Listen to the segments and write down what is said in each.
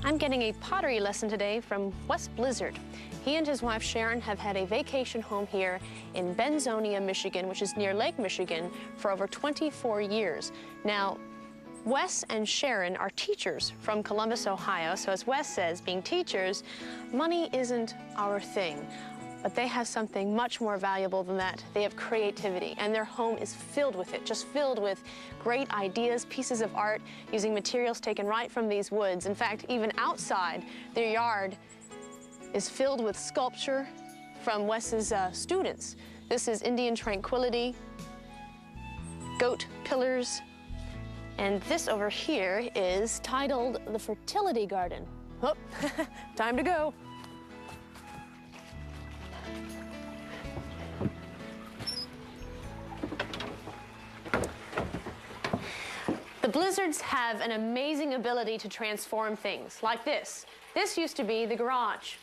I'm getting a pottery lesson today from Wes Blizzard. He and his wife Sharon have had a vacation home here in Benzonia, Michigan, which is near Lake Michigan, for over 24 years. Now, Wes and Sharon are teachers from Columbus, Ohio, so as Wes says, being teachers, money isn't our thing. But they have something much more valuable than that. They have creativity, and their home is filled with it, just filled with great ideas, pieces of art, using materials taken right from these woods. In fact, even outside, their yard is filled with sculpture from Wes's students. This is Indian Tranquility, goat pillars, and this over here is titled the Fertility Garden. Oh, time to go. The Blizzards have an amazing ability to transform things, like this. This used to be the garage.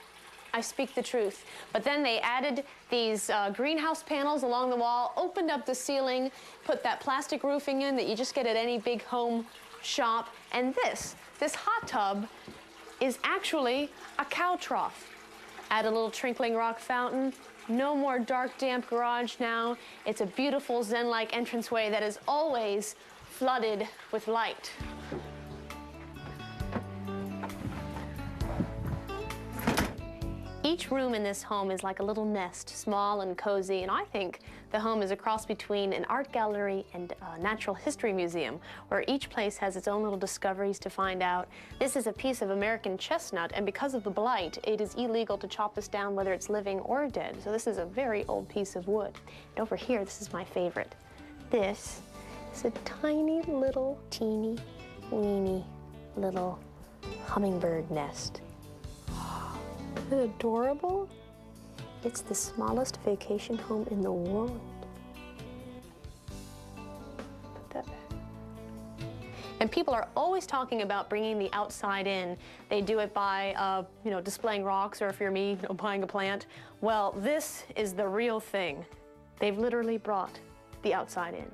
I speak the truth. But then they added these greenhouse panels along the wall, opened up the ceiling, put that plastic roofing in that you just get at any big home shop. And this hot tub is actually a cow trough. Add a little twinkling rock fountain. No more dark, damp garage now. It's a beautiful zen-like entranceway that is always flooded with light. Each room in this home is like a little nest, small and cozy, and I think the home is a cross between an art gallery and a natural history museum, where each place has its own little discoveries to find out. This is a piece of American chestnut, and because of the blight, it is illegal to chop this down whether it's living or dead, so this is a very old piece of wood. And over here, this is my favorite. This is a tiny little, teeny, weeny little hummingbird nest. Isn't it adorable? It's the smallest vacation home in the world. Put that back. And people are always talking about bringing the outside in. They do it by, displaying rocks, or if you're me, buying a plant. Well, this is the real thing. They've literally brought the outside in.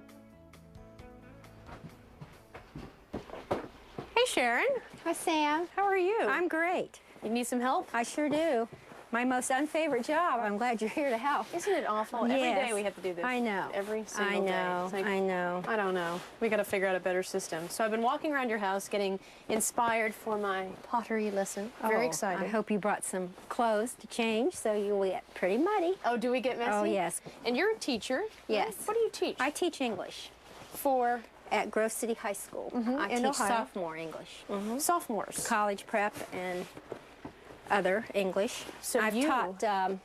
Hey, Sharon. Hi, Sam. How are you? I'm great. You need some help? I sure do. My most unfavorite job. I'm glad you're here to help. Isn't it awful? Yes. Every day we have to do this. I know. Every single day. It's like, I know. I don't know. We got to figure out a better system. So I've been walking around your house getting inspired for my pottery lesson. Very excited. I hope you brought some clothes to change so you'll get pretty muddy. Oh, do we get messy? Oh, yes. And you're a teacher. Yes. What do you teach? I teach English. For? At Grove City High School. I in teach Ohio. sophomore English. Sophomores. College prep and other English. So I've taught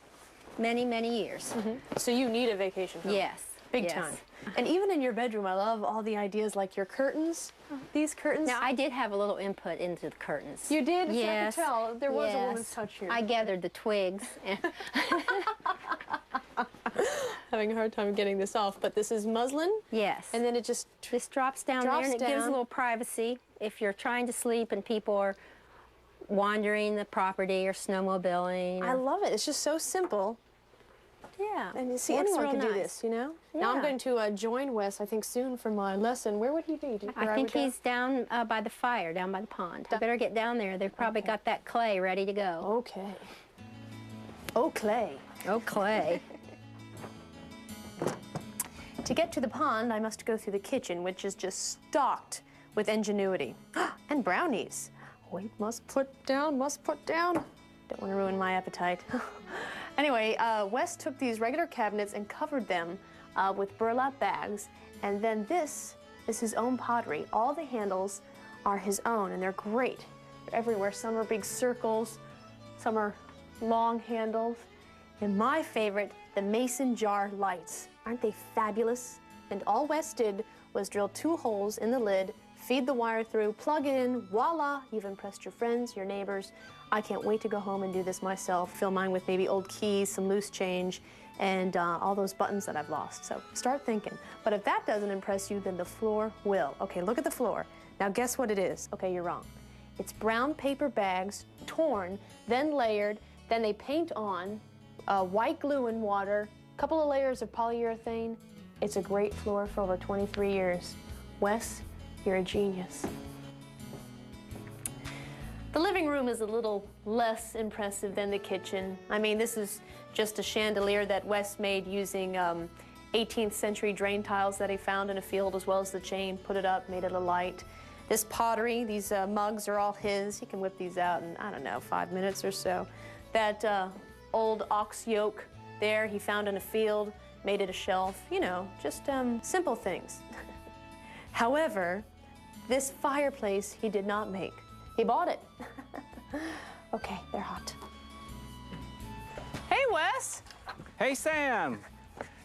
many, many years. So you need a vacation home. Yes. Big time. And even in your bedroom, I love all the ideas, like your curtains. These curtains. Now, I did have a little input into the curtains. You did? Yes. I could tell. There was a Yes. woman's touch here. I gathered the twigs. Having a hard time getting this off, but this is muslin. Yes. And then it just This drops down there, and it gives a little privacy if you're trying to sleep and people are wandering the property or snowmobiling. I love it. It's just so simple. Yeah. And you see, Works anyone real can do nice. this, you know? Now I'm Yeah. going to join Wes, I think, soon for my lesson. Where would he be? I think he's down by the fire, down by the pond. I better get down there. They've probably got that clay ready to go. Okay. Oh, clay. Oh, clay. To get to the pond, I must go through the kitchen, which is just stocked with ingenuity. And brownies. Wait, must put down, must put down. Don't want to ruin my appetite. Anyway, Wes took these regular cabinets and covered them with burlap bags. And then this is his own pottery. All the handles are his own, and they're great. They're everywhere. Some are big circles, some are long handles. And my favorite, the mason jar lights. Aren't they fabulous? And all Wes did was drill 2 holes in the lid, feed the wire through, plug it in, voila, you've impressed your friends, your neighbors. I can't wait to go home and do this myself, fill mine with maybe old keys, some loose change, and all those buttons that I've lost. So start thinking. But if that doesn't impress you, then the floor will. Okay, look at the floor. Now guess what it is? Okay, you're wrong. It's brown paper bags, torn, then layered, then they paint on white glue and water, a couple of layers of polyurethane. It's a great floor for over 23 years. Wes, you're a genius. The living room is a little less impressive than the kitchen. I mean, this is just a chandelier that Wes made using 18th century drain tiles that he found in a field, as well as the chain, put it up, made it a light. This pottery, these mugs are all his. He can whip these out in, I don't know, 5 minutes or so. That old ox yoke there he found in a field, made it a shelf, you know, just simple things. However, this fireplace he did not make. He bought it. Okay, they're hot. Hey, Wes. Hey, Sam.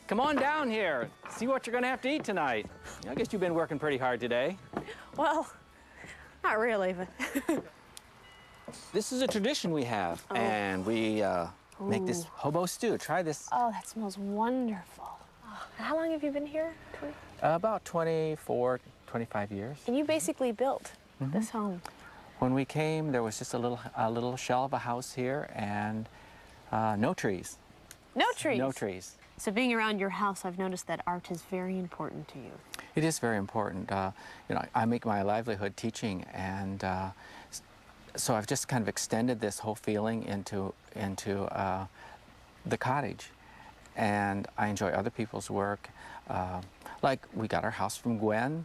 Come on down here. See what you're gonna have to eat tonight. I guess you've been working pretty hard today. Well, not really, but... This is a tradition we have, and we make this hobo stew. Try this. Oh, that smells wonderful. Oh, how long have you been here? About 24, 25 years. And you basically built this home. When we came, there was just a little shell of a house here, and no trees. No trees? No trees. So being around your house, I've noticed that art is very important to you. It is very important. You know, I make my livelihood teaching, and so I've just kind of extended this whole feeling into the cottage, and I enjoy other people's work. Like we got our house from Gwen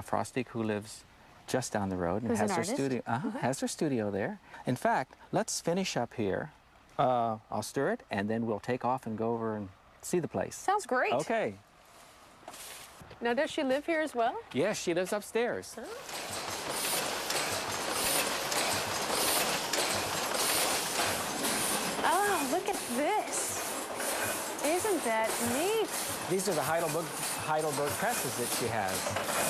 Frosty, who lives just down the road and has her studio. Has her studio there. In fact, let's finish up here. I'll stir it, and then we'll take off and go over and see the place. Sounds great. Okay. Now, does she live here as well? Yes, she lives upstairs. Oh, look at this. Isn't that neat? These are the Heidelberg presses that she has.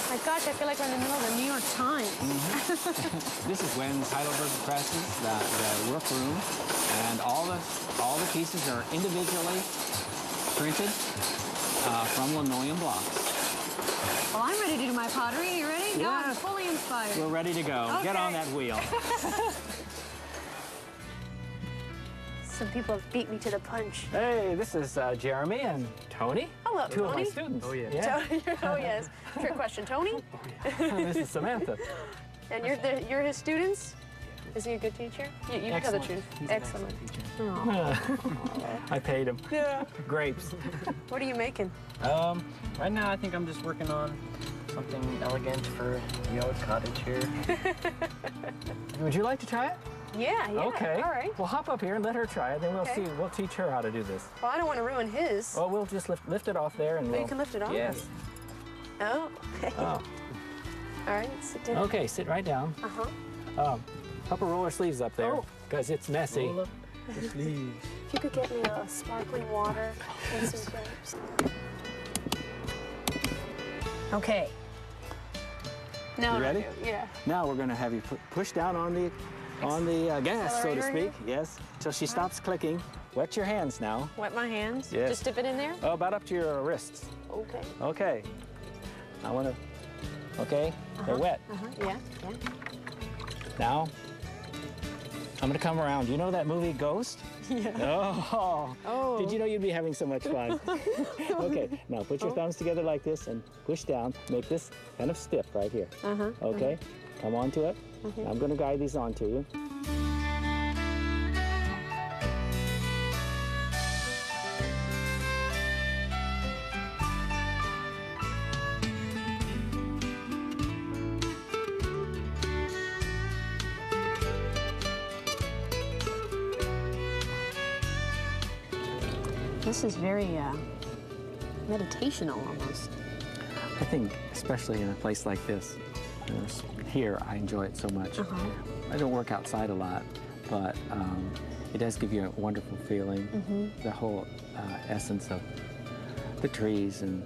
My gosh, I feel like we're in the middle of the New York Times. This is Gwen's Heidelberg presses, the work room, and all the pieces are individually printed from linoleum blocks. Well, I'm ready to do my pottery. Are you ready? Yeah. No, I'm fully inspired. We're ready to go. Okay. Get on that wheel. Some people have beat me to the punch. Hey, this is Jeremy and Tony. Hello, Two Tony. of my students. Oh, yeah. Oh, yes. Trick question. Tony? This is Samantha. And you're his students? Is he a good techer? You tell the truth. He's Excellent. An excellent teacher. I paid him. Yeah. Grapes. What are you making? Right now I think I'm just working on something elegant for the old cottage here. Would you like to try it? Yeah. Okay. All right. Well, hop up here and let her try it, then we'll Okay. see. We'll teach her how to do this. Well, I don't want to ruin his. Oh, we'll just lift it off there, and You can lift it off? Yes. Oh. Okay. Oh. All right. Sit down. Okay, sit right down. Uh-huh. Help her roll her sleeves up there, Oh. because it's messy. Roll up the sleeves. If you could get me a sparkling water and some grapes. Okay. Now You ready? Yeah. Now we're going to have you push down on the gas, so to Accelerator speak. here? Yes, till she stops clicking. Wet your hands now. Wet my hands? Yes. Just dip it in there? Oh, about up to your wrists. Okay. Okay. I want to. Okay. They're wet. Yeah. Now, I'm going to come around. You know that movie Ghost? Yeah. Oh. Did you know you'd be having so much fun? Okay. Now put your thumbs together like this and push down. Make this kind of stiff right here. Okay. Come onto it. I'm going to guide these onto you. This is very meditational almost. I think, especially in a place like this, you know, here, I enjoy it so much. I don't work outside a lot, but it does give you a wonderful feeling, the whole essence of the trees and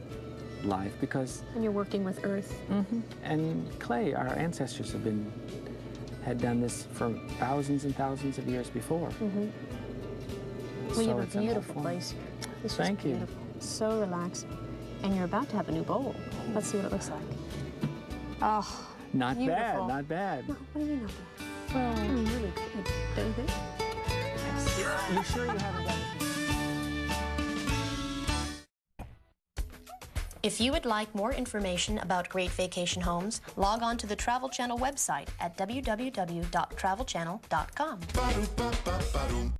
life, because... And you're working with earth. And clay, our ancestors had done this for thousands and thousands of years before. Well, you So have it's a an beautiful awful- place here. It's just Thank you. beautiful. So relaxing. And you're about to have a new bowl. Let's see what it looks like. Oh, Not beautiful. bad, not bad. No, what do you mean not bad? Oh, really good. Don't you think? You sure you haven't done it? If you would like more information about great vacation homes, log on to the Travel Channel website at www.travelchannel.com.